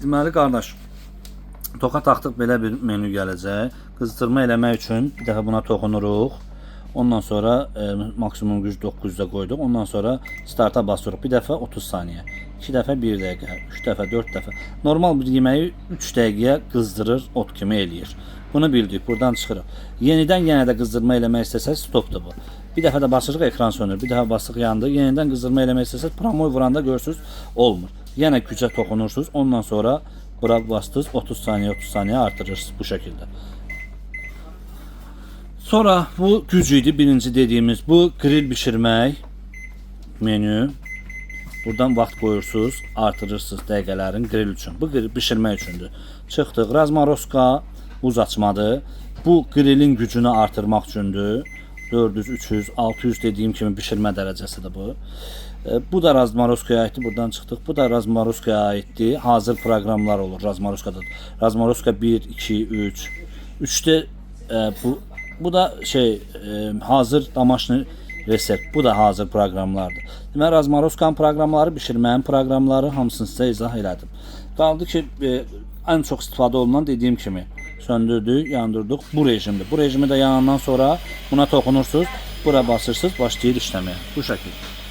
Deməli qardaş, toka taxdıq, belə bir menü gələcək. Qızdırma eləmək üçün bir dəfə buna toxunuruq. Ondan sonra maksimum güc 900-də qoyduq. Ondan sonra starta basırıq. Bir dəfə 30 saniyə, 2 dəfə 1 dəqiqə, 3 dəfə 4 dəfə. Normal bir yeməyi 3 dəqiqəyə qızdırır, ot kimi eləyir. Bunu bildik, buradan çıxırıq. Yenidən yenə də qızdırma eləmək istəsəz stopdur bu. Bir dəfə də basırıq, ekran sönür. Bir dəfə basırıq, yandı. Yenidən qızdırma eləmək istəsəz promoy vuranda görürsüz, olmur. Yenə gücə toxunursunuz. Ondan sonra bura bastınız, 30 saniyə artırırsınız bu şəkildə. Sonra bu güc idi birinci dediyimiz. Bu grill bişirmək menü. Buradan vaxt qoyursunuz, artırırsınız dəqiqələrin grill üçün. Bu grill bişirmək üçündür. Çıxdıq. Razmaroska buz açmadır. Bu grillin gücünü artırmaq üçündür. 400, 300, 600 dediyim kimi bişirmə dərəcəsidir bu. Bu da Razmaroskaya aiddir. Buradan çıxdıq. Bu da Razmaroskaya aiddir. Hazır proqramlar olur Razmaroskada. Razmaroska 1, 2, 3. 3'te bu da hazır damaşını resept. Bu da hazır proqramlardır. Deməli Razmaroskanın proqramları, bişirməyin proqramları hamısını sizə izah elədim. Qaldı ki, ən çox istifadə olunan dediyim kimi söndürdük, yandırdıq. Bu rejimdir. Bu rejimi də yanandan sonra buna toxunursunuz, bura basırsınız, başlayır işləməyə. Bu şəkildə.